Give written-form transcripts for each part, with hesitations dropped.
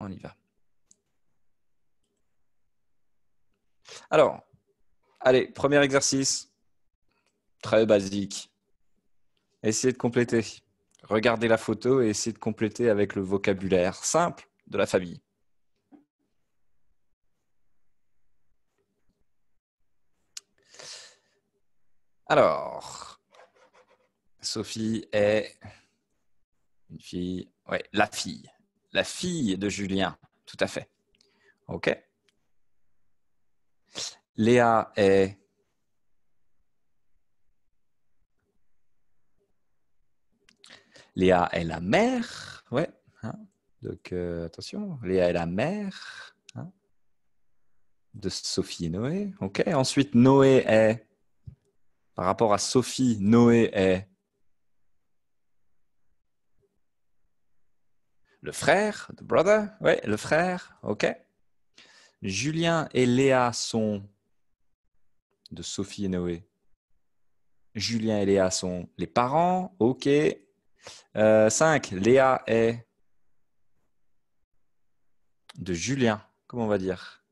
On y va. Alors, allez, premier exercice. Très basique. Essayez de compléter. Regardez la photo et essayez de compléter avec le vocabulaire simple de la famille. Alors, Sophie est une fille. Ouais, la fille. La fille de Julien. Tout à fait. OK. Léa est. Léa est la mère. Ouais. Hein. Donc, attention. Léa est la mère. Hein, de Sophie et Noé. OK. Ensuite, Noé est. Par rapport à Sophie, Noé est. Le frère, the brother, ouais, le frère, ok. Julien et Léa sont de Sophie et Noé. Julien et Léa sont les parents, ok. 5, Léa est de Julien, comment on va dire?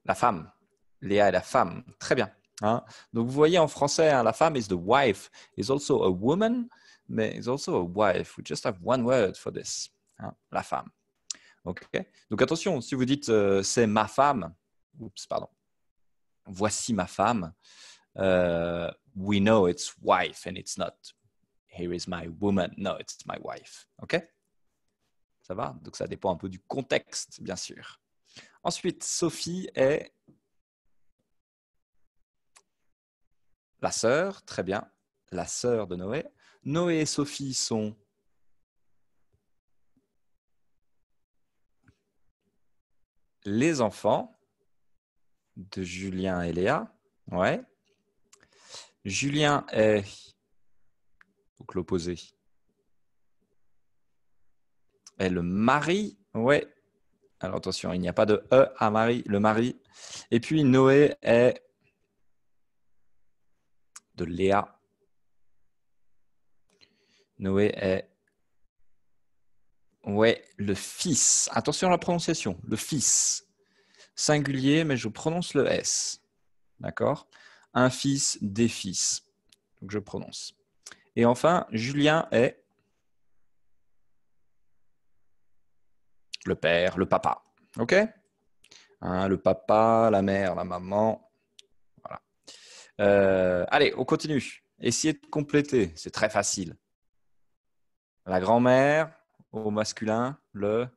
La femme. Léa est la femme, très bien. Hein? Donc vous voyez en français, hein, la femme is the wife, is also a woman, mais is also a wife. We just have one word for this, hein? La femme. Okay. Donc attention, si vous dites c'est ma femme, oups, pardon, voici ma femme, we know it's wife and it's not here is my woman, no, it's my wife. OK? Ça va? Donc ça dépend un peu du contexte, bien sûr. Ensuite, Sophie est la sœur, très bien, la sœur de Noé. Noé et Sophie sont les enfants de Julien et Léa. Ouais. Julien est donc l'opposé. Est le mari. Ouais. Alors attention, il n'y a pas de E à mari, le mari. Et puis Noé est de Léa. Noé est ouais, le fils. Attention à la prononciation, le fils. Singulier, mais je prononce le S. D'accord? Un fils, des fils. Donc je prononce. Et enfin, Julien est le père, le papa. OK? Hein, le papa, la mère, la maman. Voilà. Allez, on continue. Essayez de compléter. C'est très facile. La grand-mère, au masculin, le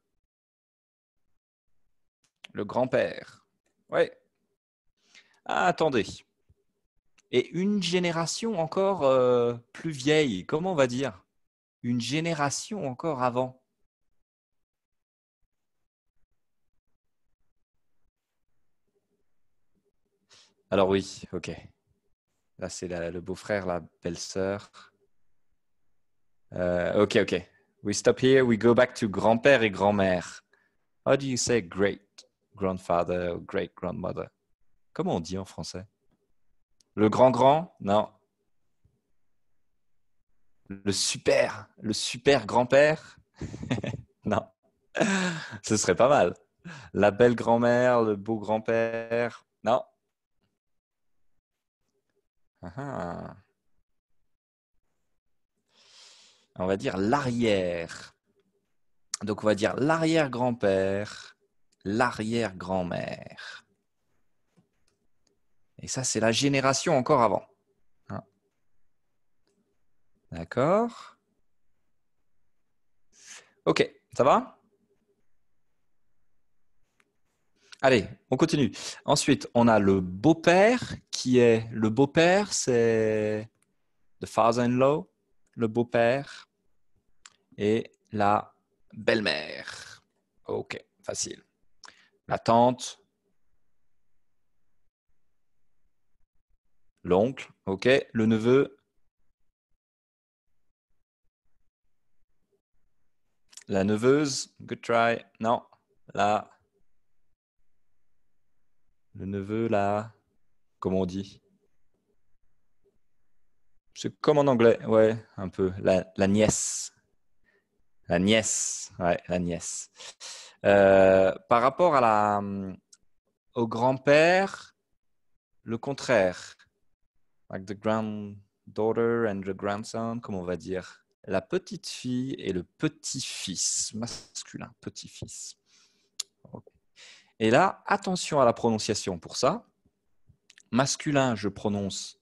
grand-père. Ouais. Ah, attendez. Et une génération encore plus vieille, comment on va dire? Une génération encore avant. Alors oui, ok. Là, c'est le beau-frère, la belle-sœur. Ok, ok. We stop here, we go back to grand-père et grand-mère. How do you say great grandfather or great grandmother? Comment on dit en français? Le grand-grand? Non. Le super grand-père? Non. Ce serait pas mal. La belle grand-mère, le beau grand-père? Non. Ah. On va dire l'arrière. Donc, on va dire l'arrière-grand-père, l'arrière-grand-mère. Et ça, c'est la génération encore avant. Hein. D'accord? Ok, ça va? Allez, on continue. Ensuite, on a le beau-père qui est... Le beau-père, c'est the father-in-law, le beau-père, et la belle-mère. Ok, facile. La tante, l'oncle, ok. Le neveu, la neveuse, good try. Non, la, le neveu, la, comment on dit? C'est comme en anglais, ouais, un peu. La nièce, La nièce. Ouais, la nièce. Par rapport au grand-père, le contraire. Like the granddaughter and the grandson, comme on va dire. La petite fille et le petit-fils, masculin, petit-fils. Okay. Et là, attention à la prononciation pour ça. Masculin, je prononce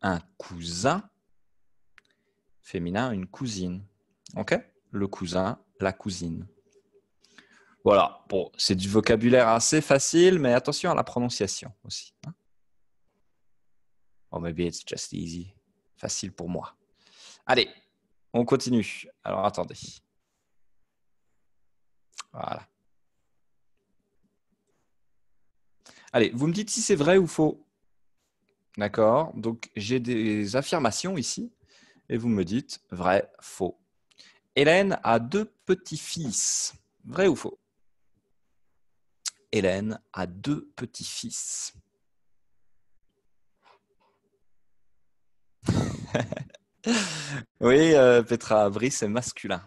un cousin. Féminin, une cousine. OK? Le cousin, la cousine. Voilà. Bon, c'est du vocabulaire assez facile, mais attention à la prononciation aussi. Hein? Oh, maybe it's just easy. Facile pour moi. Allez, on continue. Alors, attendez. Voilà. Allez, vous me dites si c'est vrai ou faux. D'accord? Donc, j'ai des affirmations ici et vous me dites vrai, faux. Hélène a 2 petits-fils. Vrai ou faux? Hélène a 2 petits-fils. Oui, Petra, Brice est masculin.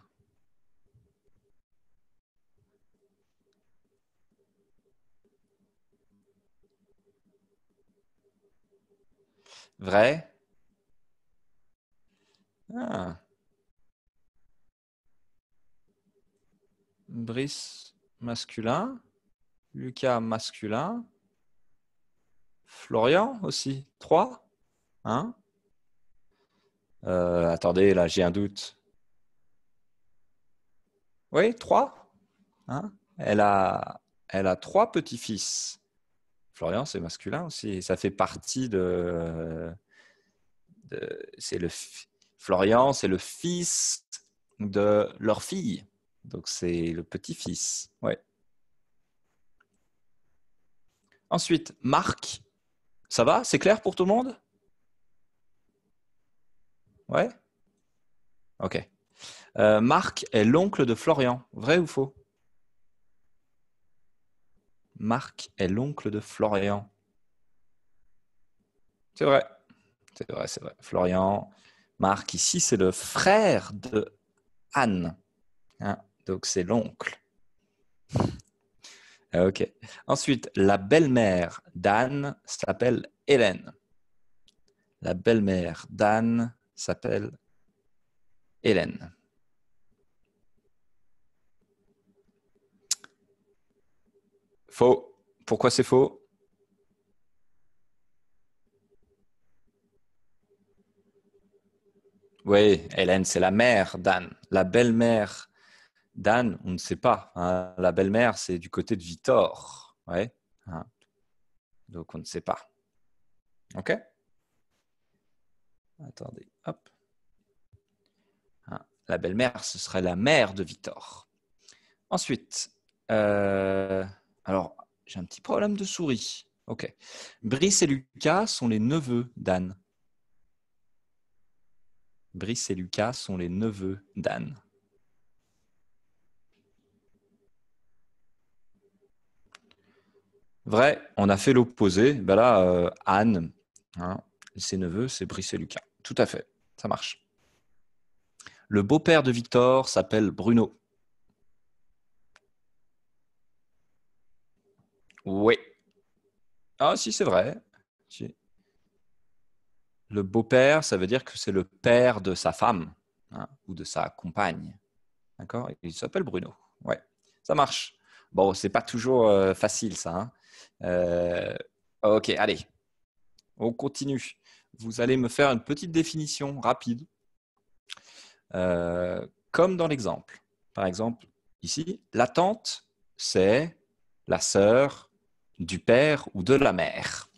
Vrai? Ah. Brice masculin. Lucas masculin. Florian aussi. 3? Hein? Attendez, là, j'ai un doute. Oui, 3? Hein? Elle a 3 petits-fils. Florian, c'est masculin aussi. Ça fait partie c'est Florian, c'est le fils de leur fille. Donc, c'est le petit-fils. Ouais. Ensuite, Marc. Ça va? C'est clair pour tout le monde? Ouais? Ok. Marc est l'oncle de Florian. Vrai ou faux? Marc est l'oncle de Florian. C'est vrai. C'est vrai, c'est vrai. Florian, Marc, ici, c'est le frère de Anne. Hein? Donc, c'est l'oncle. Ok. Ensuite, la belle-mère d'Anne s'appelle Hélène. La belle-mère d'Anne s'appelle Hélène. Faux. Pourquoi c'est faux? Oui, Hélène, c'est la mère d'Anne. La belle-mère d'Anne, on ne sait pas. Hein. La belle-mère, c'est du côté de Victor. Ouais. Hein. Donc, on ne sait pas. OK? Attendez, hop. Hein. La belle-mère, ce serait la mère de Victor. Ensuite, alors, j'ai un petit problème de souris. OK. Brice et Lucas sont les neveux d'Anne. Brice et Lucas sont les neveux d'Anne. Vrai, on a fait l'opposé. Ben là, Anne, hein, ses neveux, c'est Brice et Lucas. Tout à fait, ça marche. Le beau-père de Victor s'appelle Bruno. Oui. Ah si, c'est vrai. Si. Le beau-père, ça veut dire que c'est le père de sa femme, hein, ou de sa compagne. D'accord? Il s'appelle Bruno. Ouais, ça marche. Bon, c'est pas toujours facile ça. Hein. Ok, allez, on continue. Vous allez me faire une petite définition rapide, comme dans l'exemple. Par exemple, ici, la tante, c'est la sœur du père ou de la mère.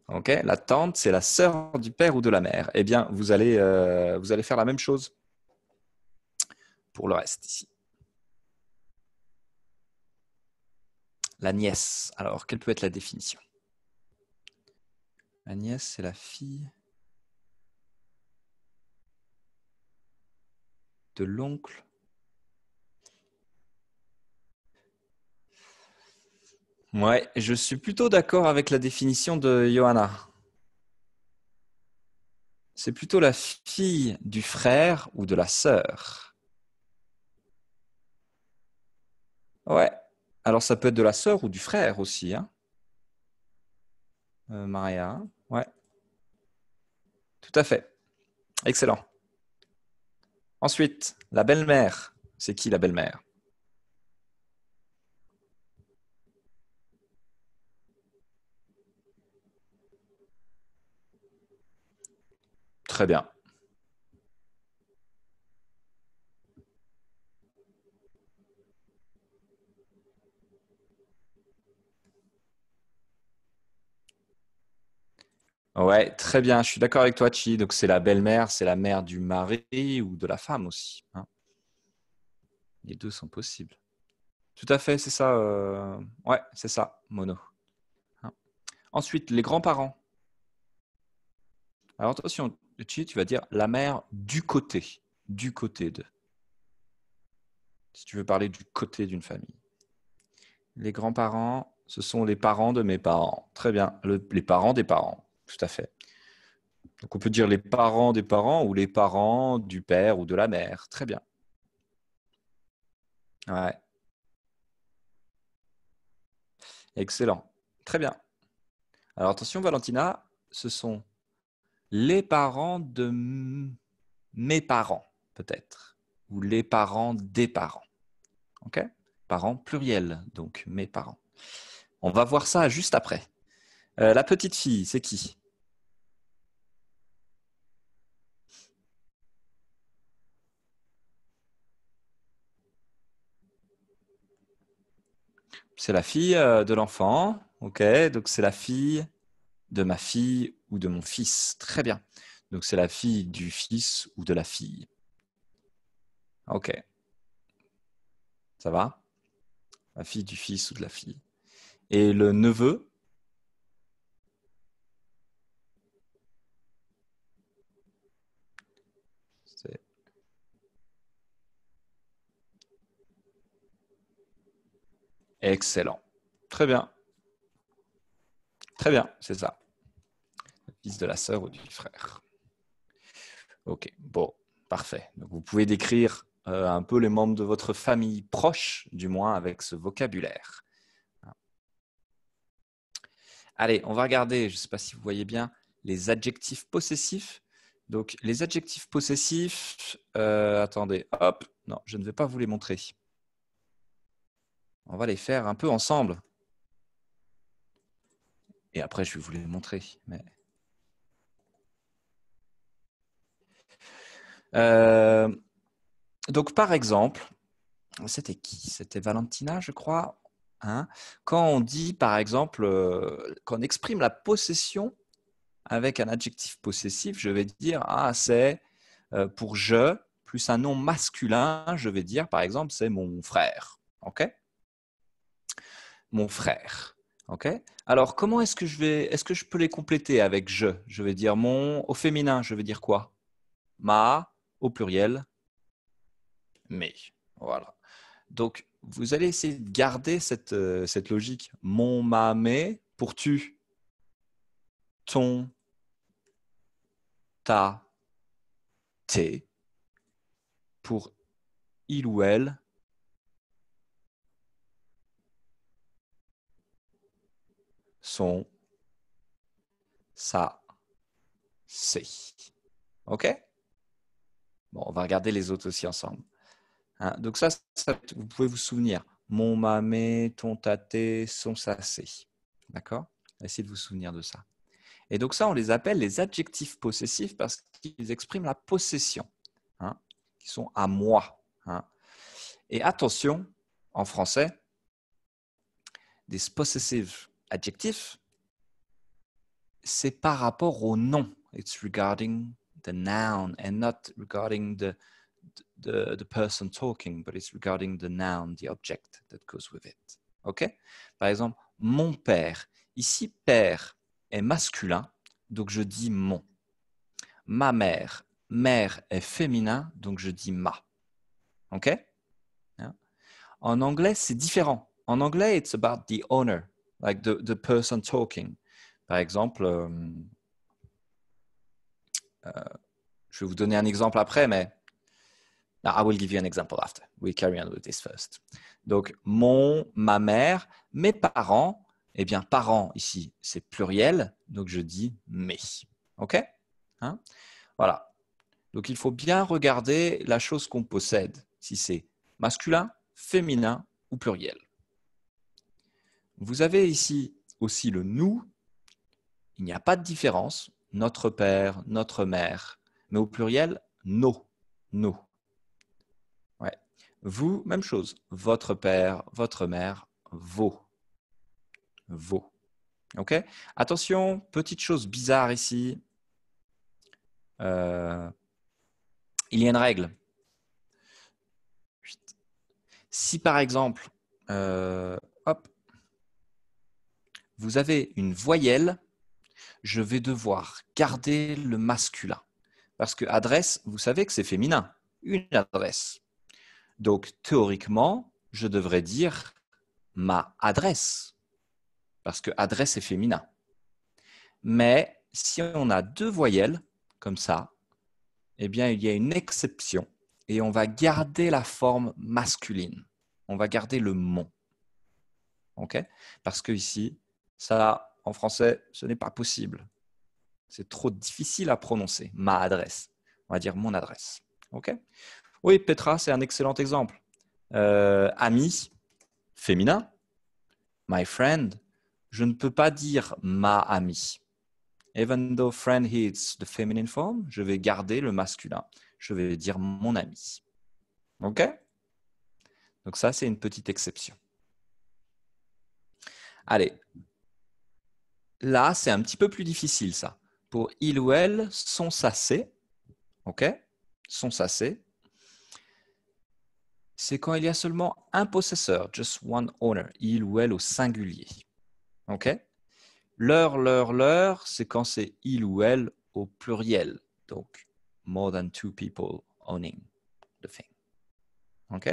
Ok, la tante, c'est la sœur du père ou de la mère. Eh bien, vous allez faire la même chose pour le reste ici. La nièce. Alors, quelle peut être la définition? La nièce, c'est la fille de l'oncle. Ouais, je suis plutôt d'accord avec la définition de Johanna. C'est plutôt la fille du frère ou de la sœur. Ouais. Alors, ça peut être de la sœur ou du frère aussi, hein, Maria. Ouais, tout à fait. Excellent. Ensuite, la belle-mère. C'est qui la belle-mère? Très bien. Ouais, très bien. Je suis d'accord avec toi, Chi. Donc, c'est la belle-mère, c'est la mère du mari ou de la femme aussi, hein. Les deux sont possibles. Tout à fait, c'est ça. Ouais, c'est ça, Mono, hein. Ensuite, les grands-parents. Alors, attention, Chi, tu vas dire la mère du côté de. Si tu veux parler du côté d'une famille. Les grands-parents, ce sont les parents de mes parents. Très bien. Les parents des parents. Tout à fait. Donc, on peut dire les parents des parents ou les parents du père ou de la mère. Très bien. Ouais. Excellent. Très bien. Alors, attention, Valentina, ce sont les parents de mes parents, peut-être. Ou les parents des parents. OK? Parents pluriels, donc mes parents. On va voir ça juste après. La petite fille, c'est qui? C'est la fille de l'enfant. OK? Donc, c'est la fille de ma fille ou de mon fils. Très bien. Donc, c'est la fille du fils ou de la fille. OK. Ça va? La fille du fils ou de la fille. Et le neveu, c'est excellent. Très bien. Très bien, c'est ça. Le fils de la sœur ou du frère. OK. Bon, parfait. Donc, vous pouvez décrire un peu les membres de votre famille proche, du moins avec ce vocabulaire. Allez, on va regarder, je ne sais pas si vous voyez bien, les adjectifs possessifs. Donc, les adjectifs possessifs, attendez, hop, non, je ne vais pas vous les montrer. On va les faire un peu ensemble. Et après, je vais vous les montrer. Mais... donc, par exemple, c'était qui? C'était Valentina, je crois. Hein, quand on dit, par exemple, quand on exprime la possession avec un adjectif possessif, je vais dire, ah, c'est pour je, plus un nom masculin, je vais dire, par exemple, c'est mon frère. OK? Mon frère. OK? Alors, comment est-ce que je peux les compléter avec je? Je vais dire mon, au féminin, je vais dire quoi? Ma, au pluriel, mes. Voilà. Donc, vous allez essayer de garder cette logique. Mon, ma, mes, pour tu, ton, ta, tes, pour il ou elle, son, sa, c'est. OK? Bon, on va regarder les autres aussi ensemble, hein. Donc ça, vous pouvez vous souvenir. Mon, ma, mes, ton, ta, tes, son, sa, c'est. D'accord? Essayez de vous souvenir de ça. Et donc ça, on les appelle les adjectifs possessifs parce qu'ils expriment la possession, hein, qui sont à moi, hein. Et attention, en français, des possessive adjectifs, c'est par rapport au nom. It's regarding the noun and not regarding the person talking, but it's regarding the noun, the object that goes with it. OK? Par exemple, mon père. Ici, père est masculin, donc je dis mon. Ma mère. Mère est féminin, donc je dis ma. OK? Hein? En anglais, c'est différent. En anglais, it's about the owner, like the person talking. Par exemple, je vais vous donner un exemple après, mais Now, I will give you an example after. We carry on with this first. Donc, mon, ma mère, mes parents. Eh bien, parents, ici, c'est pluriel. Donc, je dis mes. OK? Hein? Voilà. Donc, il faut bien regarder la chose qu'on possède. Si c'est masculin, féminin ou pluriel. Vous avez ici aussi le nous. Il n'y a pas de différence. Notre père, notre mère. Mais au pluriel, nos. Nos. Ouais. Vous, même chose. Votre père, votre mère, vos. Vos. OK? Attention, petite chose bizarre ici. Il y a une règle. Si par exemple, hop, vous avez une voyelle, je vais devoir garder le masculin. Parce que adresse, vous savez que c'est féminin. Une adresse. Donc, théoriquement, je devrais dire ma adresse. Parce que adresse est féminin. Mais si on a deux voyelles, comme ça, eh bien, il y a une exception. Et on va garder la forme masculine. On va garder le mon. OK? Parce que ici, ça, en français, ce n'est pas possible. C'est trop difficile à prononcer. Ma adresse. On va dire mon adresse. OK? Oui, Petra, c'est un excellent exemple. Ami, féminin. My friend. Je ne peux pas dire ma amie. Even though friend is the feminine form, je vais garder le masculin. Je vais dire mon ami. OK? Donc ça, c'est une petite exception. Allez. Là, c'est un petit peu plus difficile, ça. Pour il ou elle, son, ça, c'est. OK? Son, ça, c'est. C'est quand il y a seulement un possesseur, just one owner, il ou elle au singulier. OK? Leur, c'est quand c'est il ou elle au pluriel. Donc, more than two people owning the thing. OK?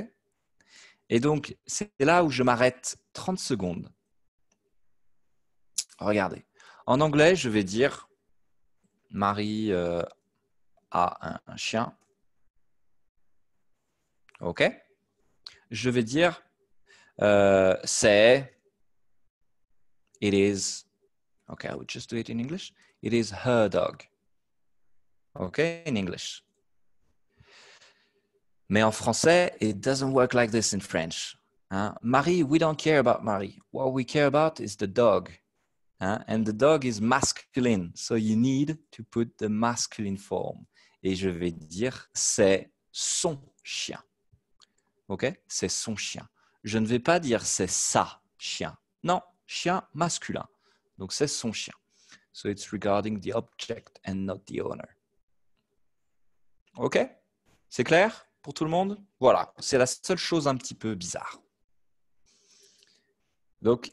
Et donc, c'est là où je m'arrête 30 secondes. Regardez. En anglais, je vais dire Marie a un chien. OK? Je vais dire c'est, it is, okay, I would just do it in English. It is her dog. Okay, in English. Mais en français, it doesn't work like this in French. Marie, we don't care about Marie. What we care about is the dog. And the dog is masculine. So you need to put the masculine form. Et je vais dire, c'est son chien. OK? C'est son chien. Je ne vais pas dire c'est sa chien. Non, chien masculin. Donc c'est son chien. So it's regarding the object and not the owner. OK? C'est clair pour tout le monde? Voilà, c'est la seule chose un petit peu bizarre. Donc,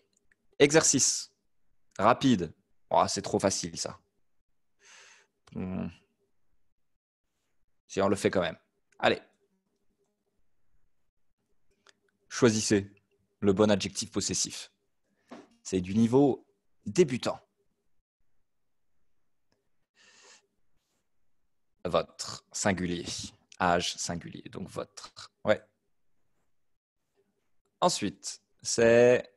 exercice rapide. Oh, c'est trop facile ça. Si on le fait quand même. Allez. Choisissez le bon adjectif possessif. C'est du niveau débutant. Votre singulier. Âge singulier, donc votre. Ouais. Ensuite, c'est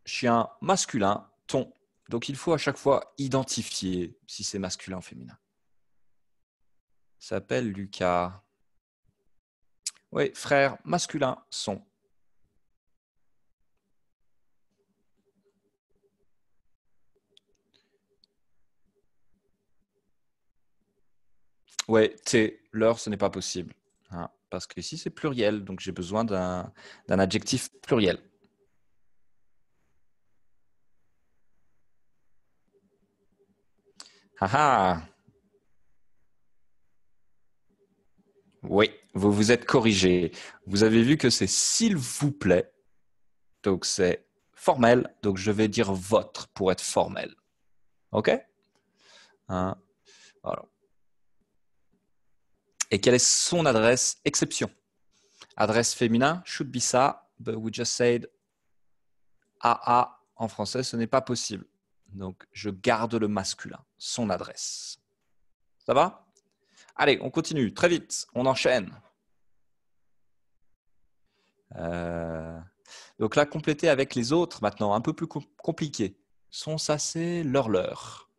chien masculin, ton. Donc, il faut à chaque fois identifier si c'est masculin ou féminin. Ça s'appelle Lucas. Oui, frère masculin, son. Oui, T, leur, ce n'est pas possible. Parce que ici, c'est pluriel, donc j'ai besoin d'un adjectif pluriel. Ah. Oui, vous vous êtes corrigé. Vous avez vu que c'est s'il vous plaît. Donc c'est formel. Donc je vais dire votre pour être formel. OK? Voilà. Et quelle est son adresse? Exception. Adresse féminin, should be ça, but we just said AA en français, ce n'est pas possible. Donc je garde le masculin, son adresse. Ça va? Allez, on continue très vite. On enchaîne. Donc là, compléter avec les autres maintenant, un peu plus compliqué. Sont sacés, leur.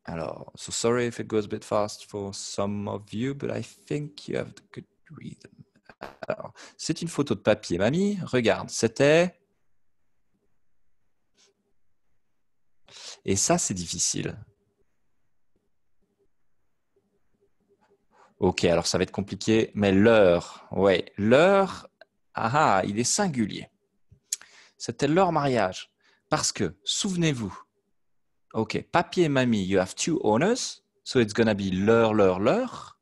Alors, so sorry if it goes a bit fast for some of you, but I think you have to good read them. Alors, c'est une photo de papier, mamie. Regarde, c'était... Et ça, c'est difficile. Ok, alors ça va être compliqué, mais l'heure, ouais, l'heure, ah, il est singulier. C'était leur mariage. Parce que, souvenez-vous, ok, papier et mamie, you have two owners, so it's gonna be leur.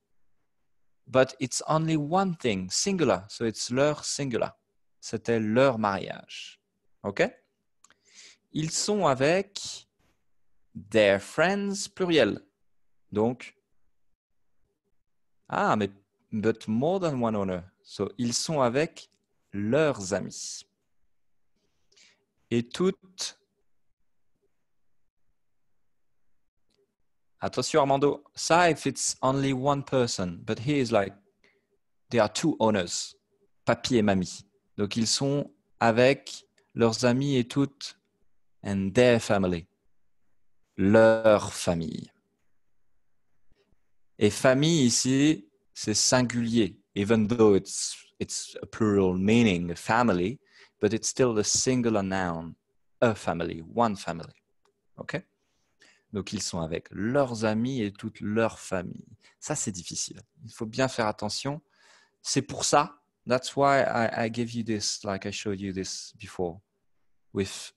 But it's only one thing, singular, so it's leur singular. C'était leur mariage. Ok? Ils sont avec their friends pluriel. Donc, mais but more than one owner. So, ils sont avec leurs amis. Et toutes. Attention Armando, ça if it's only one person, but here is like there are two owners, papy et mamie. Donc ils sont avec leurs amis et toutes and their family, leur famille. Et famille ici, c'est singulier, even though it's a plural meaning, family, but it's still the singular noun, a family, one family. OK? Donc, ils sont avec leurs amis et toute leur famille. Ça, c'est difficile. Il faut bien faire attention. C'est pour ça, that's why I gave you this, like I showed you this before, with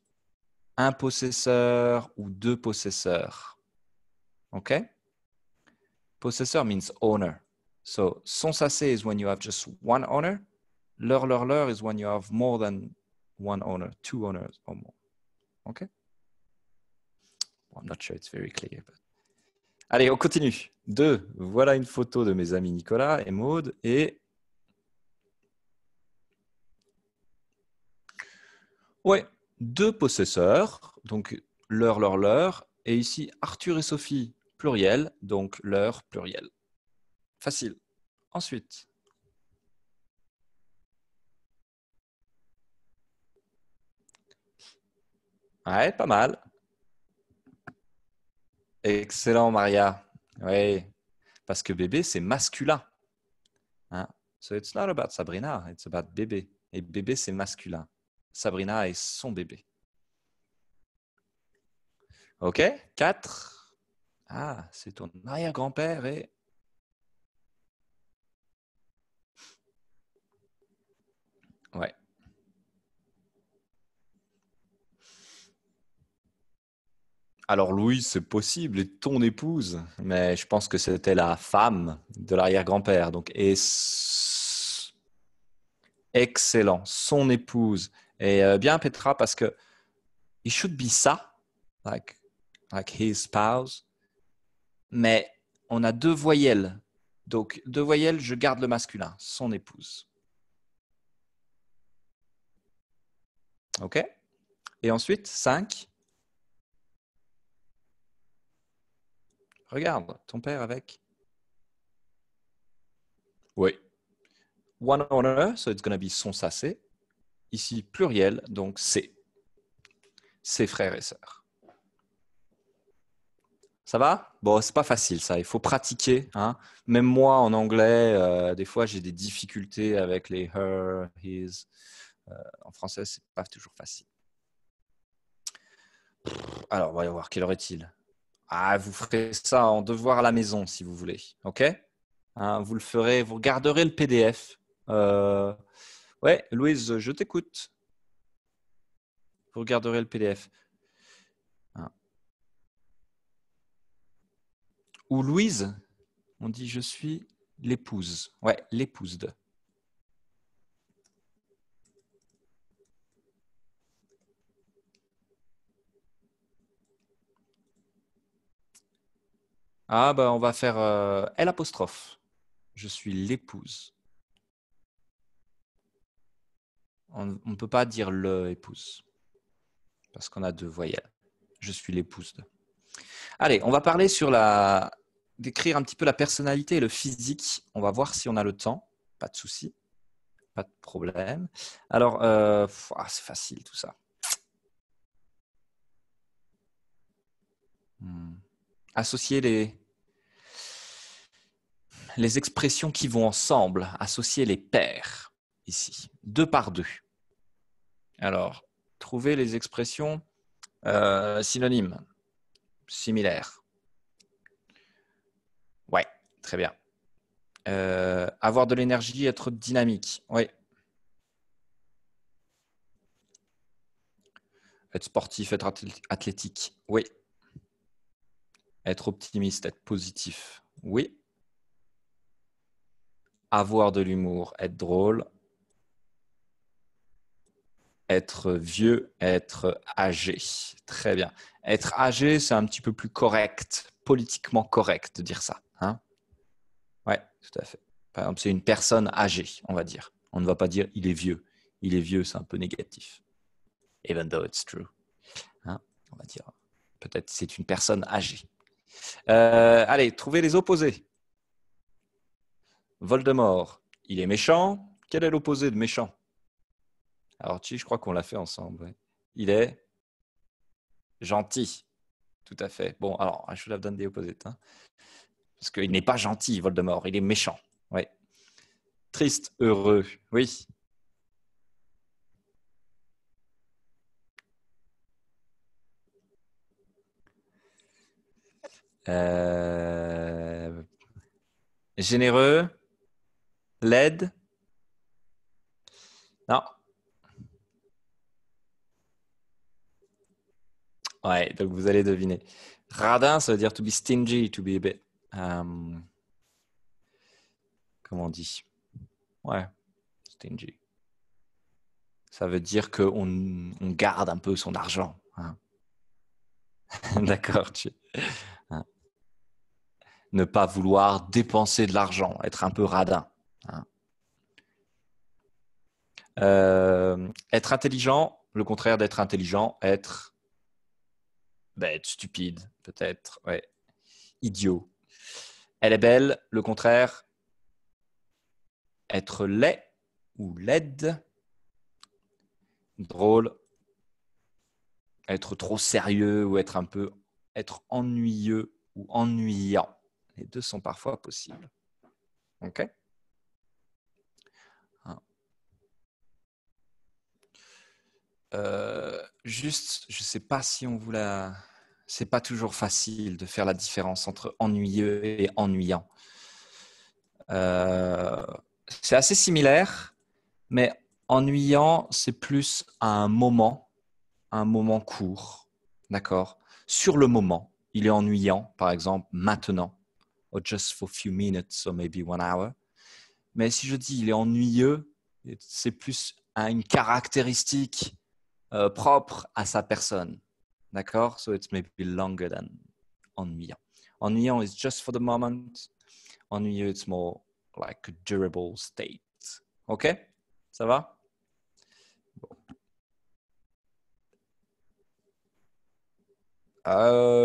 un possesseur ou deux possesseurs. OK? Possessor means owner. So, son sacé is when you have just one owner. Leur is when you have more than one owner, two owners or more. OK? Well, I'm not sure it's very clear, but... Allez, on continue. 2. Voilà une photo de mes amis Nicolas et Maude. Et ouais, deux possesseurs, donc leur. Et ici, Arthur et Sophie, pluriel, donc leur, pluriel. Facile. Ensuite. Ouais, pas mal. Excellent, Maria. Oui, parce que bébé, c'est masculin. Hein? So it's not about Sabrina, it's about bébé. Et bébé, c'est masculin. Sabrina est son bébé. OK, 4. Ah, c'est ton arrière-grand-père et... Ouais. Alors Louise, c'est possible, et ton épouse, mais je pense que c'était la femme de l'arrière-grand-père. Donc, excellent, son épouse. Et bien Petra, parce que it should be ça, like his spouse, mais on a deux voyelles. Donc, deux voyelles, je garde le masculin, son épouse. OK? Et ensuite, 5. Regarde, ton père avec. Oui. One owner, so it's going to be son sacé. Ici, pluriel, donc c'est. Ses frères et sœurs. Ça va? Bon, c'est pas facile ça, il faut pratiquer. Hein? Même moi en anglais, des fois j'ai des difficultés avec les her, his. En français, c'est pas toujours facile. Alors, on va y voir, quelle heure est-il? Ah, vous ferez ça en devoir à la maison si vous voulez. OK? Hein, vous le ferez, vous regarderez le PDF. Ouais, Louise, je t'écoute. Vous regarderez le PDF. Hein. Ou Louise, on dit je suis l'épouse. Ouais, l'épouse de. Ah, bah, on va faire L apostrophe. Je suis l'épouse. On ne peut pas dire le épouse parce qu'on a deux voyelles. Je suis l'épouse de. Allez, on va parler décrire un petit peu la personnalité et le physique. On va voir si on a le temps. Pas de souci, pas de problème. Alors, c'est facile tout ça. Associer les expressions qui vont ensemble, associer les paires ici, 2 par 2. Alors, trouver les expressions synonymes, similaires. Ouais, très bien. Avoir de l'énergie, être dynamique. Oui. Être sportif, être athlétique. Oui. Être optimiste, être positif. Oui. Avoir de l'humour, être drôle. Être vieux, être âgé. Très bien. Être âgé, c'est un petit peu plus correct, politiquement correct de dire ça. Hein? Oui, tout à fait. Par exemple, c'est une personne âgée, on va dire. On ne va pas dire il est vieux. Il est vieux, c'est un peu négatif. Even though it's true. Hein? On va dire peut-être c'est une personne âgée. Allez, trouvez les opposés. Voldemort, il est méchant. Quel est l'opposé de méchant? Alors, je crois qu'on l'a fait ensemble. Ouais. Il est gentil. Tout à fait. Bon, alors, I should have done the opposite. Hein. Parce qu'il n'est pas gentil, Voldemort. Il est méchant. Oui. Triste, heureux. Oui. Généreux. Laide. Non. Ouais, donc vous allez deviner. Radin, ça veut dire to be stingy, to be a bit. Comment on dit? Ouais, stingy. Ça veut dire qu'on garde un peu son argent. Hein. D'accord. Hein. Ne pas vouloir dépenser de l'argent, être un peu radin. Hein. Être intelligent, le contraire d'être intelligent, être bête, stupide, peut-être, ouais. Idiot. Elle est belle, le contraire, être laid ou laide, drôle, être trop sérieux ou être ennuyeux ou ennuyant. Les deux sont parfois possibles. OK? Juste, je ne sais pas si on vous l'a... C'est pas toujours facile de faire la différence entre ennuyeux et ennuyant. C'est assez similaire, mais ennuyant, c'est plus à un moment court, d'accord? Sur le moment, il est ennuyant, par exemple, maintenant, or just for a few minutes, or maybe 1 hour. Mais si je dis il est ennuyeux, c'est plus à une caractéristique propre à sa personne, d'accord? So it's maybe longer than ennuyant. Ennuyant is just for the moment. Ennuyeux, it's more like a durable state. OK? Ça va?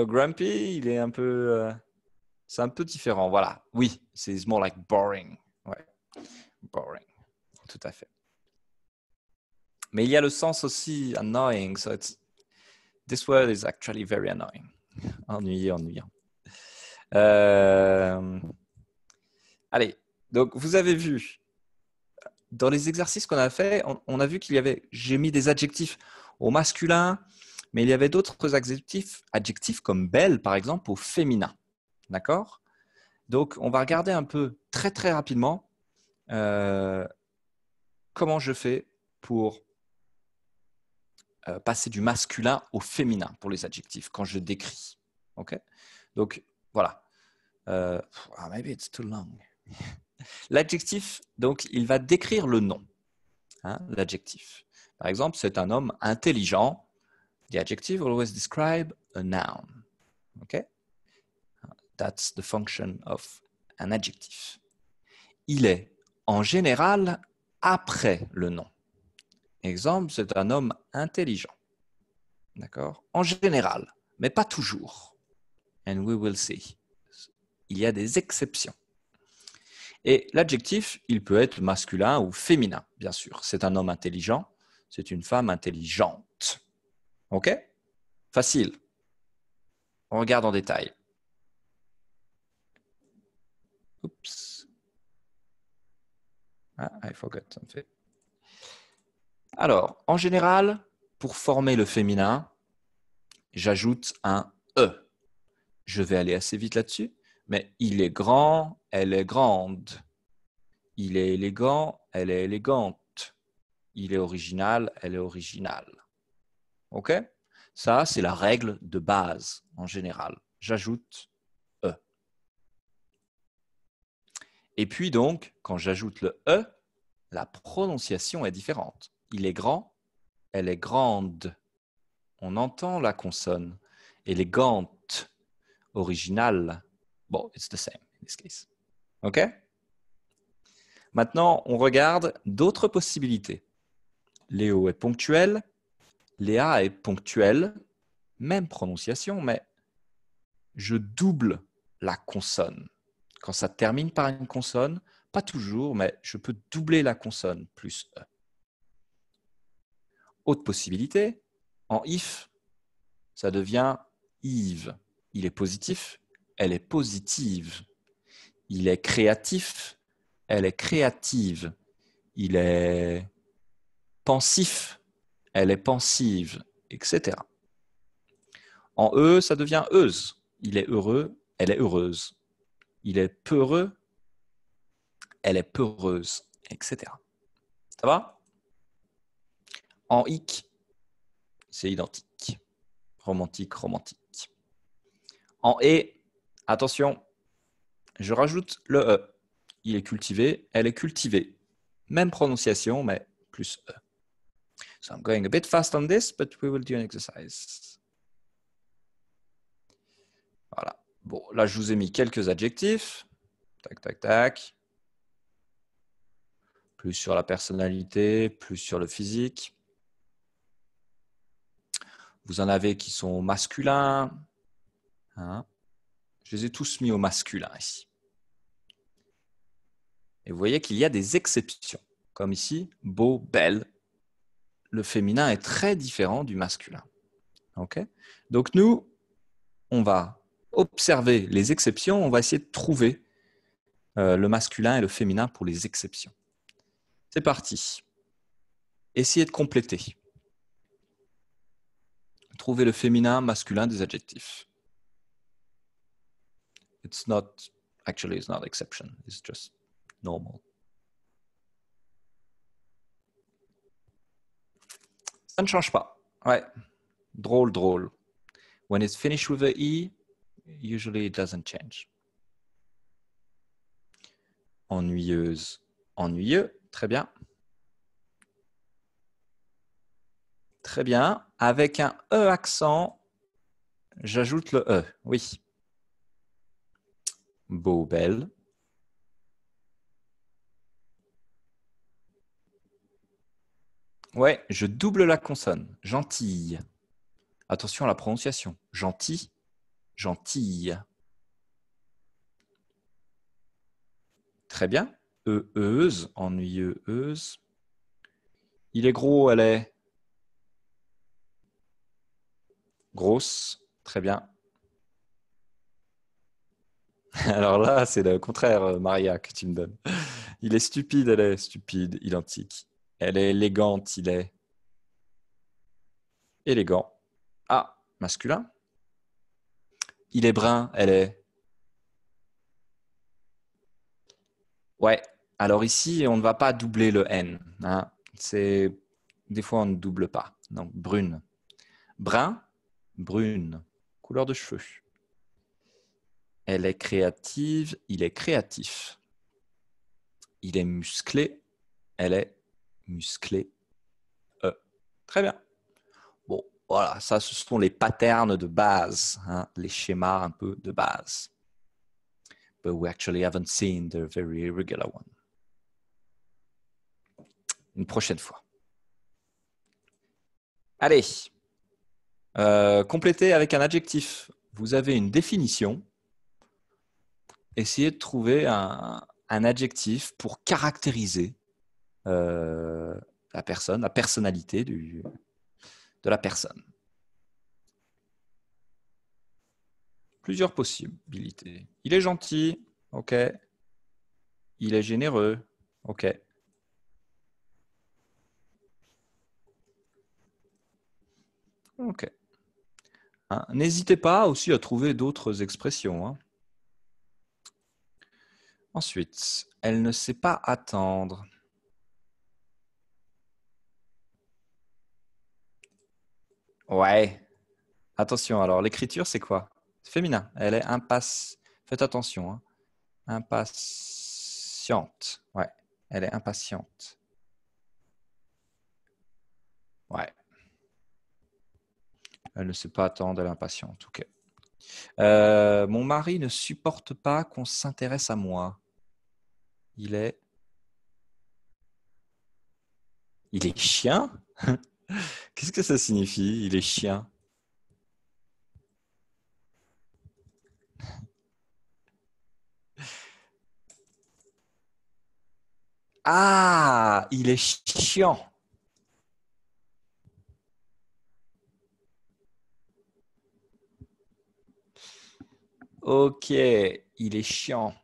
Grumpy, il est un peu... c'est un peu différent, voilà. Oui, c'est more like boring. Ouais, boring. Tout à fait. Mais il y a le sens aussi annoying. So this word is actually very annoying. Ennuyant. Allez, donc vous avez vu, dans les exercices qu'on a fait, on a vu j'ai mis des adjectifs au masculin, mais il y avait d'autres adjectifs comme belle, par exemple, au féminin. D'accord? Donc, on va regarder un peu très, très rapidement comment je fais pour passer du masculin au féminin pour les adjectifs quand je décris. OK? Donc, voilà. Maybe it's too long. L'adjectif, donc, il va décrire le nom. Hein, l'adjectif. Par exemple, c'est un homme intelligent. The adjective always describe a noun. OK? That's the function of an adjective. Il est, en général, après le nom. Exemple, c'est un homme intelligent. D'accord? En général. mais pas toujours. And we will see. Il y a des exceptions. Et l'adjectif, il peut être masculin ou féminin, bien sûr. C'est un homme intelligent, c'est une femme intelligente. OK? Facile. On regarde en détail. Oups. Ah, I forgot something. Alors, en général, pour former le féminin, j'ajoute un E. Je vais aller assez vite là-dessus, mais il est grand, elle est grande. Il est élégant, elle est élégante. Il est original, elle est originale. OK? Ça, c'est la règle de base en général. J'ajoute E. Et puis donc, quand j'ajoute le E, la prononciation est différente. Il est grand, elle est grande. On entend la consonne. Élégante, originale. Bon, it's the same in this case. OK? Maintenant, on regarde d'autres possibilités. Léo est ponctuel, Léa est ponctuelle, même prononciation, mais je double la consonne. Quand ça termine par une consonne, pas toujours, mais je peux doubler la consonne plus E. Autre possibilité, en if, ça devient Yves. Il est positif, elle est positive. Il est créatif, elle est créative. Il est pensif, elle est pensive, etc. En E, ça devient euse. Il est heureux, elle est heureuse. Il est peureux, elle est peureuse, etc. Ça va? En ic, c'est identique. Romantique, romantique. En e, attention, je rajoute le e. Il est cultivé, elle est cultivée. Même prononciation, mais plus e. So I'm going a bit fast on this, but we will do an exercise. Voilà. Bon, là, je vous ai mis quelques adjectifs. Tac, tac, tac. Plus sur la personnalité, plus sur le physique. Vous en avez qui sont masculins. Hein? Je les ai tous mis au masculin ici. Et vous voyez qu'il y a des exceptions. Comme ici, beau, belle. Le féminin est très différent du masculin. Okay? Donc nous, on va observer les exceptions. On va essayer de trouver le masculin et le féminin pour les exceptions. C'est parti. Essayez de compléter. Trouvez le féminin, masculin des adjectifs. It's not exception. It's just normal. Ça ne change pas. Ouais. Drôle, drôle. When it's finished with a E, usually it doesn't change. Ennuyeuse, ennuyeux. Très bien. Très bien. Avec un E accent, j'ajoute le E. Oui. Beau, belle. Ouais, je double la consonne. Gentille. Attention à la prononciation. Gentil, gentille. Très bien. Euse, ennuyeuse. Il est gros, elle est grosse. Très bien. Alors là, c'est le contraire, Maria, que tu me donnes. Il est stupide, elle est stupide, identique. Elle est élégante, il est élégant. Ah, masculin. Il est brun, elle est... Ouais, alors ici, on ne va pas doubler le N. Hein. Des fois, on ne double pas. Donc, brune. Brun, brune. Couleur de cheveux. Elle est créative, il est créatif. Il est musclé, elle est musclée. Très bien. Bon, voilà, ça, ce sont les patterns de base, hein, les schémas un peu de base. But we actually haven't seen the very irregular one. Une prochaine fois. Allez, Complétez avec un adjectif. Vous avez une définition. Essayez de trouver un adjectif pour caractériser la personne, la personnalité de la personne. Plusieurs possibilités. Il est gentil, ok. Il est généreux, ok. Ok. Hein, n'hésitez pas aussi à trouver d'autres expressions. Hein. Ensuite, elle ne sait pas attendre. Ouais. Attention, alors l'écriture, c'est quoi? C'est féminin. Elle est Faites attention. Hein. Impatiente. Ouais. Elle est impatiente. Ouais. Elle ne sait pas attendre, elle est impatiente. Ok. Mon mari ne supporte pas qu'on s'intéresse à moi. Il est chien? Qu'est-ce que ça signifie? Il est chien. Ah, il est chiant. Ok, il est chiant.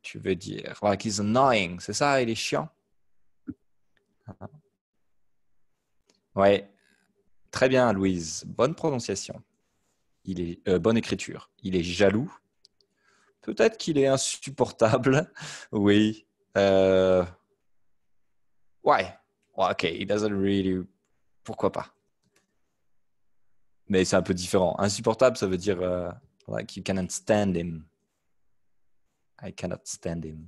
Tu veux dire, like he's annoying, c'est ça, il est chiant? Ouais, très bien, Louise. Bonne prononciation. Bonne écriture. Il est jaloux. Peut-être qu'il est insupportable. Oui. Ouais. Ouais, ok, he doesn't really. Pourquoi pas? Mais c'est un peu différent. Insupportable, ça veut dire like you cannot stand him. I cannot stand him.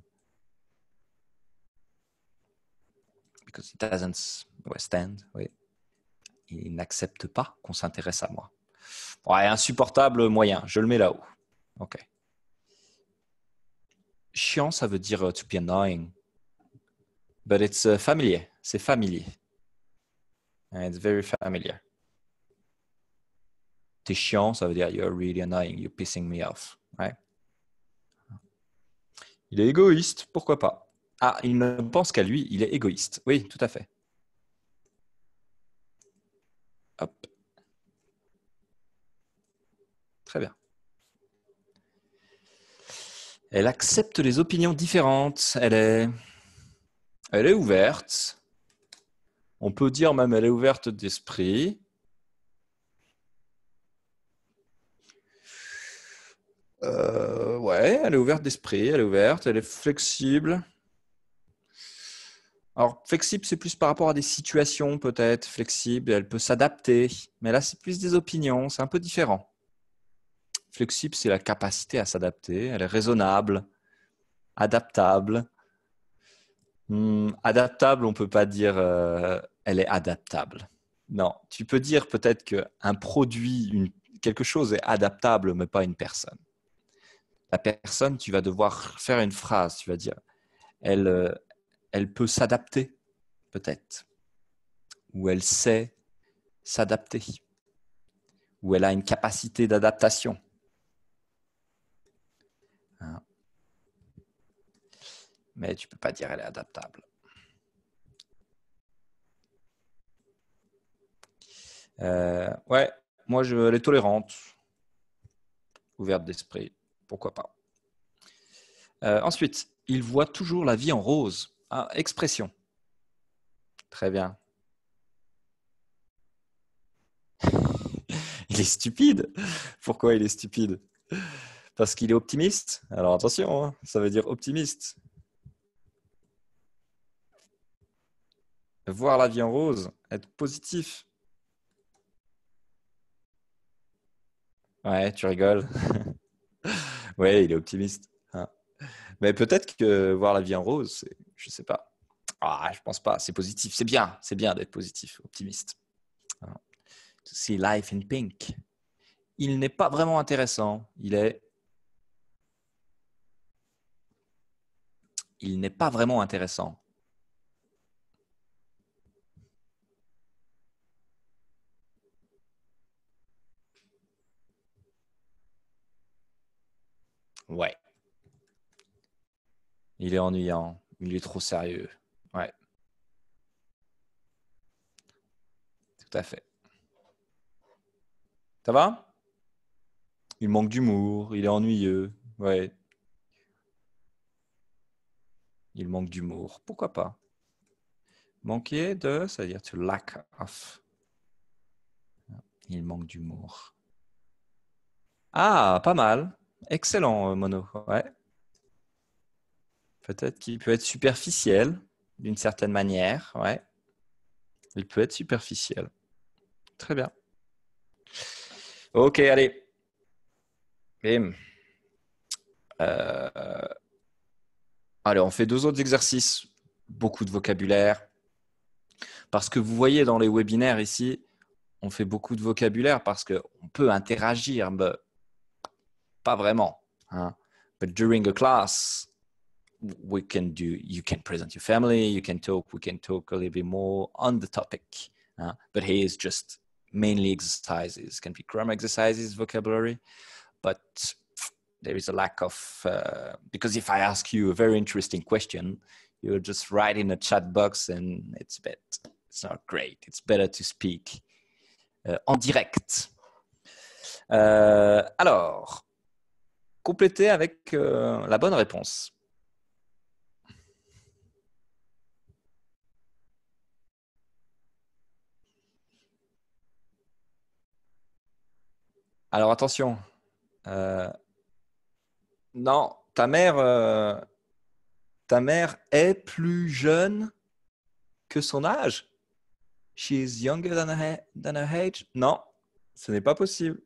Because he doesn't stand. Oui. Il n'accepte pas qu'on s'intéresse à moi. Ouais, insupportable moyen. Je le mets là-haut. Ok. Chiant, ça veut dire to be annoying. But it's familiar. C'est familier. And it's very familiar. T'es chiant, ça veut dire you're really annoying. You're pissing me off. Ouais. Il est égoïste. Pourquoi pas? Ah, il ne pense qu'à lui. Il est égoïste. Oui, tout à fait. Hop. Très bien. Elle accepte les opinions différentes. Elle est ouverte. On peut dire même elle est ouverte d'esprit. Ouais, elle est ouverte d'esprit, elle est ouverte, elle est flexible. Alors, flexible, c'est plus par rapport à des situations, peut-être. Flexible, elle peut s'adapter. Mais là, c'est plus des opinions, c'est un peu différent. Flexible, c'est la capacité à s'adapter. Elle est raisonnable, adaptable. Adaptable, on ne peut pas dire elle est adaptable. Non, tu peux dire peut-être qu'un produit, quelque chose est adaptable, mais pas une personne. La personne, tu vas devoir faire une phrase. Tu vas dire, elle peut s'adapter, peut-être. Ou elle sait s'adapter. Ou elle a une capacité d'adaptation. Hein. Mais tu ne peux pas dire elle est adaptable. Ouais, moi, elle est tolérante. Ouverte d'esprit. Pourquoi pas. Ensuite, il voit toujours la vie en rose. Ah, expression. Très bien. Il est stupide. Pourquoi il est stupide? Parce qu'il est optimiste. Alors attention, hein, ça veut dire optimiste. Voir la vie en rose, être positif. Ouais, tu rigoles. Ouais, il est optimiste. Hein. Mais peut-être que voir la vie en rose, je sais pas. Ah, je pense pas. C'est positif. C'est bien d'être positif, optimiste. Hein. To see life in pink. Il n'est pas vraiment intéressant. Il n'est pas vraiment intéressant. Ouais. Il est ennuyant. Il est trop sérieux. Ouais. Tout à fait. Ça va? Il manque d'humour. Il est ennuyeux. Ouais. Il manque d'humour. Pourquoi pas? Manquer de, c'est-à-dire to lack of. Il manque d'humour. Ah, pas mal. Excellent, Mono. Ouais. Peut-être qu'il peut être superficiel d'une certaine manière. Ouais. Il peut être superficiel. Très bien. Ok, allez. Bim. Allez, on fait 2 autres exercices. Beaucoup de vocabulaire. Parce que vous voyez dans les webinaires ici, on fait beaucoup de vocabulaire parce qu'on peut interagir, mais pas vraiment. Hein. But during a class, you can present your family, we can talk a little bit more on the topic. But here is just mainly exercises, can be grammar exercises, vocabulary, but there is a lack of, because if I ask you a very interesting question, you'll just write in a chat box and it's not great. It's better to speak en direct. Alors, complétez avec la bonne réponse. Alors attention, non, ta mère est plus jeune que son âge. She is younger than her age. Non, ce n'est pas possible.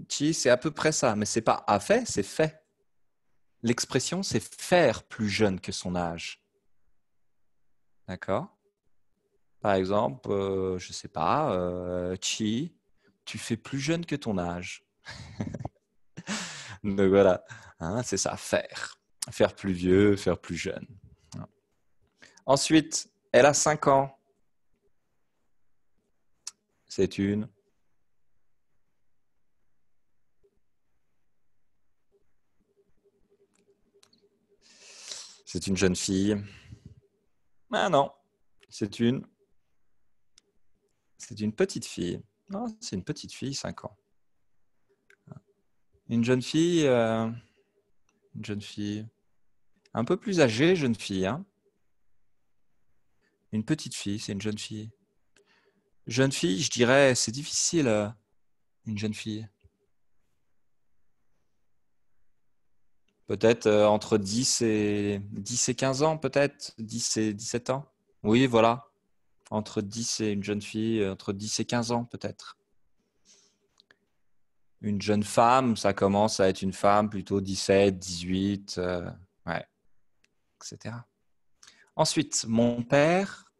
C'est à peu près ça, mais c'est pas à fait, c'est fait. L'expression, c'est faire plus jeune que son âge. D'accord? Par exemple, je sais pas, tu fais plus jeune que ton âge. Donc voilà, hein, c'est ça, faire. Faire plus vieux, faire plus jeune. Ensuite, elle a 5 ans. C'est une. C'est une jeune fille. Ah non, c'est une. C'est une petite fille. Non, c'est une petite fille, 5 ans. Une jeune fille. Une jeune fille. Un peu plus âgée, jeune fille. Hein. Une petite fille, c'est une jeune fille. Jeune fille, je dirais, c'est difficile, une jeune fille. Peut-être entre 10 et 15 ans, peut-être. 10 et 17 ans. Oui, voilà. Entre 10 et une jeune fille, entre 10 et 15 ans, peut-être. Une jeune femme, ça commence à être une femme plutôt 17, 18, ouais, etc. Ensuite, mon père.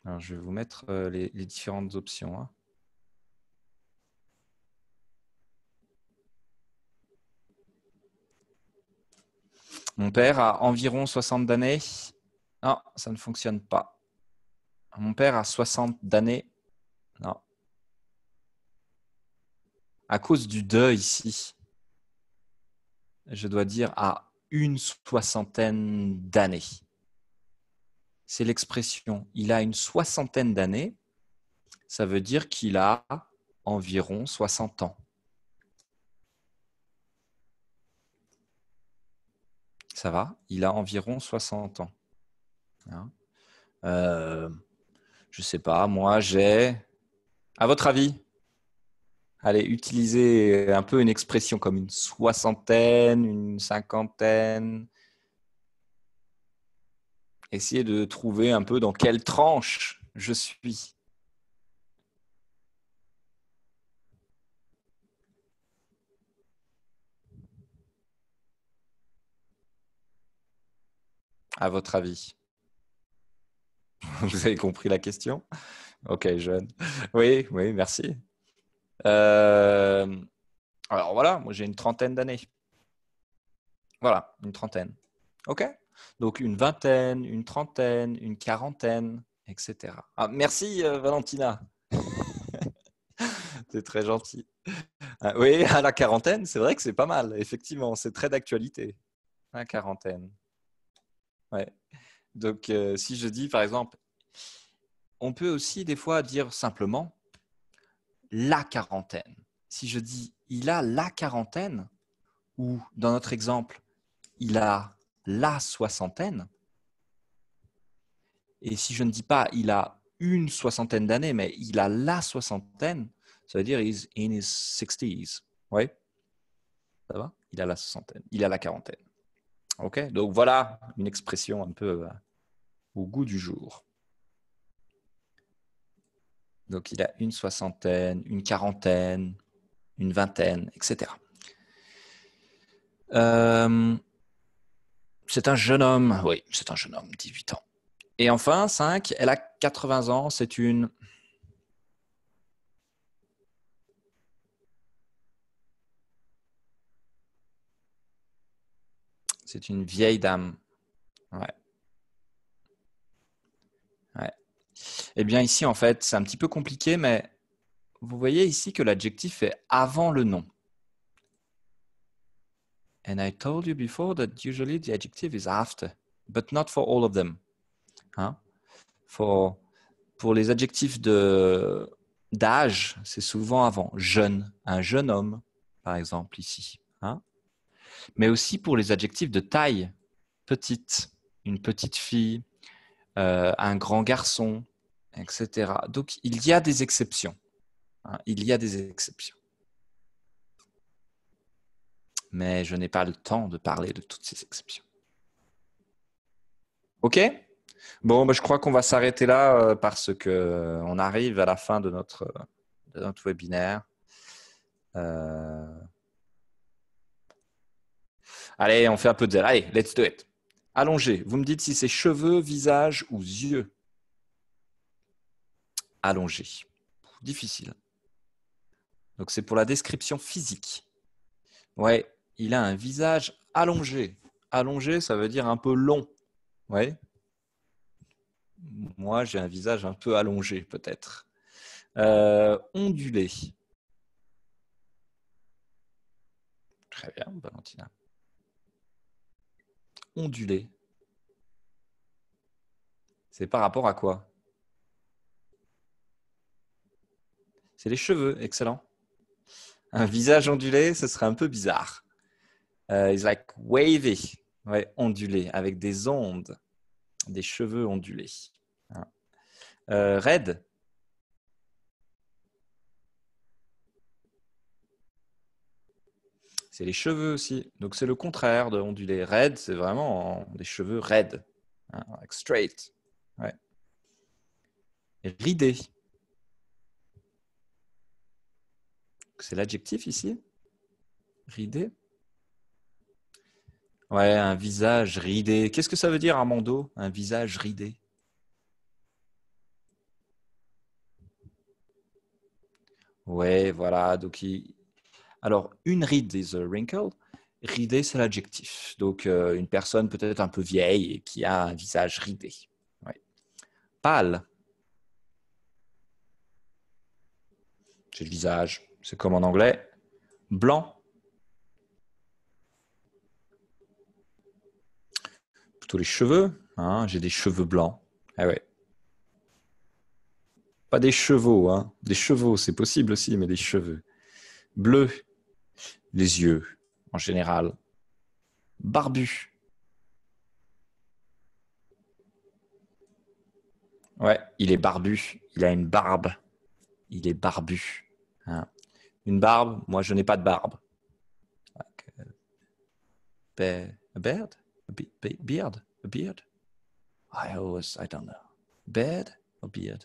Alors, je vais vous mettre les différentes options. Hein. Mon père a environ 60 d'années. Non, ça ne fonctionne pas. Mon père a 60 d'années. Non. À cause du de ici, je dois dire à une soixantaine d'années. C'est l'expression. Il a une soixantaine d'années. Ça veut dire qu'il a environ 60 ans. Ça va? Il a environ 60 ans. Hein je sais pas, moi j'ai... À votre avis? Allez, utilisez un peu une expression comme une soixantaine, une cinquantaine. Essayez de trouver un peu dans quelle tranche je suis. À votre avis? Vous avez compris la question? Ok, jeune. Oui, oui, merci. Alors voilà, moi j'ai une trentaine d'années. Voilà, une trentaine. Ok? Donc, une vingtaine, une trentaine, une quarantaine, etc. Ah, merci, Valentina. C'est très gentil. Ah, oui, à la quarantaine, c'est vrai que c'est pas mal. Effectivement, c'est très d'actualité. La quarantaine. Ouais. Donc, si je dis, par exemple, on peut aussi des fois dire simplement la quarantaine. Si je dis il a la quarantaine, ou dans notre exemple, il a la soixantaine, et si je ne dis pas il a une soixantaine d'années, mais il a la soixantaine, ça veut dire he's in his 60s. Oui, ça va? Il a la soixantaine, il a la quarantaine. OK? Donc voilà une expression un peu au goût du jour. Donc il a une soixantaine, une quarantaine, une vingtaine, etc. C'est un jeune homme. Oui, c'est un jeune homme, 18 ans. Et enfin, 5, elle a 80 ans, c'est une... C'est une vieille dame. Ouais. Ouais. Eh bien, ici, en fait, c'est un petit peu compliqué, mais vous voyez ici que l'adjectif est avant le nom. And I told you before that usually the adjective is after, but not for all of them. Hein? Pour les adjectifs d'âge, c'est souvent avant. Jeune, un jeune homme, par exemple, ici. Hein? Mais aussi pour les adjectifs de taille, petite, une petite fille, un grand garçon, etc. Donc, il y a des exceptions. Hein, il y a des exceptions. Mais je n'ai pas le temps de parler de toutes ces exceptions. OK? Bon, je crois qu'on va s'arrêter là parce qu'on arrive à la fin de notre webinaire. Allez, on fait un peu de zèle. Allez, let's do it. Allongé. Vous me dites si c'est cheveux, visage ou yeux. Allongé. Difficile. Donc, c'est pour la description physique. Ouais, il a un visage allongé. Allongé, ça veut dire un peu long. Ouais. Moi, j'ai un visage un peu allongé, peut-être. Ondulé. Très bien, Valentina. Ondulé. C'est par rapport à quoi? C'est les cheveux, excellent. Un visage ondulé, ce serait un peu bizarre. It's like wavy. Ouais, ondulé, avec des ondes, des cheveux ondulés. Hein. Raide. C'est les cheveux aussi. Donc c'est le contraire de ondulé. Raide, c'est vraiment des cheveux raides. Hein, like straight. Ouais. Ridé. C'est l'adjectif ici. Ridé. Ouais, un visage ridé. Qu'est-ce que ça veut dire, Armando, un visage ridé? Ouais, voilà. Donc, alors, une ride is a wrinkle. Ridé, c'est l'adjectif. Donc, une personne peut-être un peu vieille et qui a un visage ridé. Ouais. Pâle, c'est le visage. C'est comme en anglais. Blanc, plutôt les cheveux. Hein, j'ai des cheveux blancs. Ah ouais. Pas des chevaux. Hein. Des chevaux, c'est possible aussi, mais des cheveux. Bleu, les yeux, en général. Barbu. Ouais, il est barbu. Il a une barbe. Il est barbu. Hein. Une barbe, moi je n'ai pas de barbe. A beard? Beard? A beard? I don't know. Beard or beard?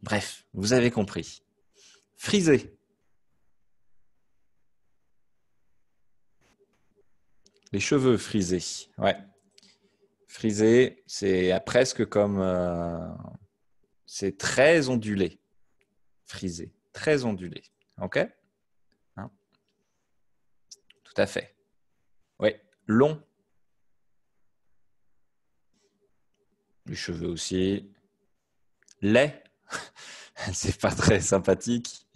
Bref, vous avez compris. Frisé. Les cheveux frisés. Ouais. Frisé, c'est presque comme... c'est très ondulé. Frisé. Très ondulé. OK? Hein? Tout à fait. Oui. Long. Les cheveux aussi. Lait. C'est pas très sympathique.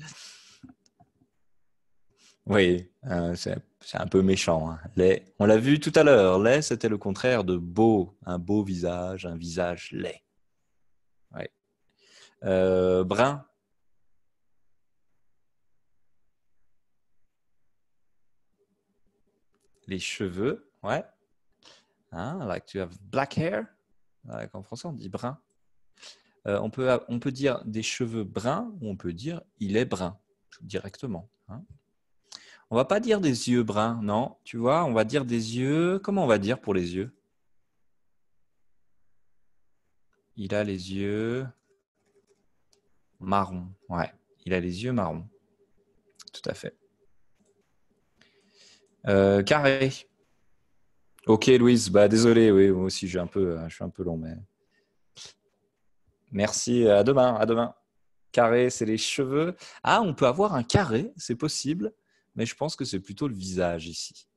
Oui, c'est un peu méchant, hein. Laid. On l'a vu tout à l'heure. Laid, c'était le contraire de beau. Un beau visage, un visage laid. Ouais. Brun. Les cheveux. Ouais. Hein, like tu have black hair. Like en français, on dit brun. On peut dire des cheveux bruns ou on peut dire il est brun directement. Hein. On va pas dire des yeux bruns, non. Tu vois, on va dire des yeux. Comment on va dire pour les yeux? Il a les yeux marrons. Ouais, il a les yeux marrons. Tout à fait. Carré. Ok, Louise. Bah désolé, oui, moi aussi je suis un peu long, mais merci. À demain. À demain. Carré, c'est les cheveux. Ah, on peut avoir un carré, c'est possible, mais je pense que c'est plutôt le visage ici.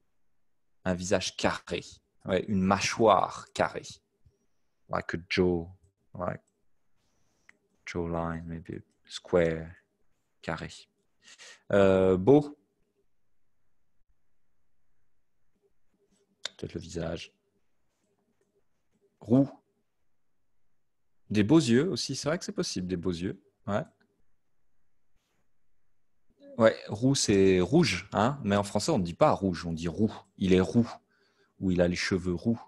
Un visage carré. Ouais, une mâchoire carrée. Like a jaw. Like jawline, maybe square, carré. Beau. Peut-être le visage. Roux. Des beaux yeux aussi, c'est vrai que c'est possible, des beaux yeux. Ouais. Ouais, roux, c'est rouge, hein, mais en français, on ne dit pas rouge, on dit roux. Il est roux, ou il a les cheveux roux.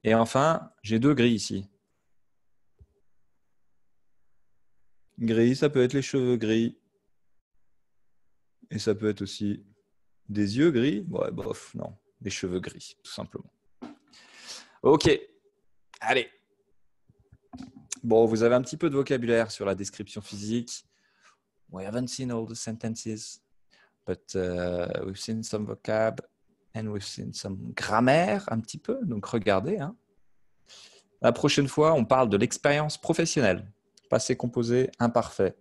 Et enfin, j'ai deux gris ici. Gris, ça peut être les cheveux gris, et ça peut être aussi des yeux gris. Ouais, bof, non, les cheveux gris, tout simplement. Ok, allez. Bon, vous avez un petit peu de vocabulaire sur la description physique. We haven't seen all the sentences, but we've seen some vocab and we've seen some grammaire un petit peu. Donc regardez. Hein. La prochaine fois, on parle de l'expérience professionnelle. Passé composé, imparfait.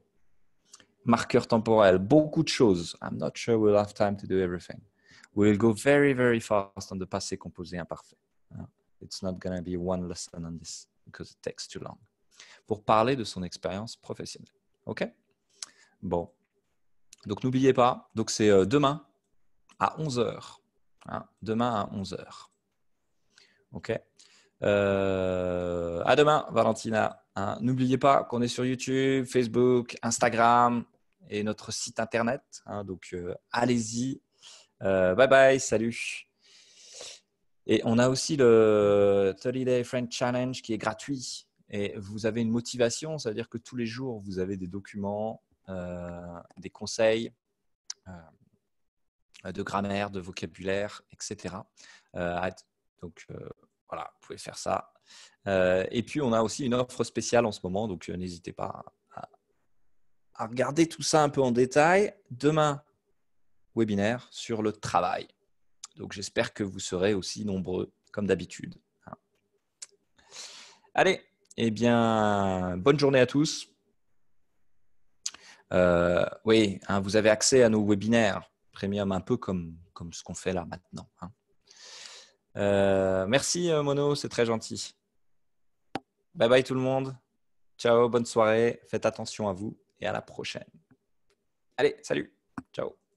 Marqueur temporel, beaucoup de choses. I'm not sure we'll have time to do everything. We'll go very, very fast on the passé composé imparfait. It's not going to be one lesson on this because it takes too long. Pour parler de son expérience professionnelle. OK? Bon. Donc, n'oubliez pas. Donc, c'est demain à 11h. Hein, demain à 11h. OK? À demain, Valentina. Hein. N'oubliez pas qu'on est sur YouTube, Facebook, Instagram et notre site internet. Hein, donc, allez-y. Bye bye. Salut. Et on a aussi le 30 Day French Challenge qui est gratuit. Et vous avez une motivation, ça veut dire que tous les jours, vous avez des documents, des conseils de grammaire, de vocabulaire, etc. Donc, voilà, vous pouvez faire ça. Et puis, on a aussi une offre spéciale en ce moment, donc n'hésitez pas à regarder tout ça un peu en détail. Demain, webinaire sur le travail. Donc, j'espère que vous serez aussi nombreux, comme d'habitude. Allez, eh bien, bonne journée à tous. Oui, hein, vous avez accès à nos webinaires premium, un peu comme ce qu'on fait là maintenant. Hein. Merci Mono, c'est très gentil. Bye bye tout le monde. Ciao, bonne soirée. Faites attention à vous et à la prochaine. Allez, salut. Ciao.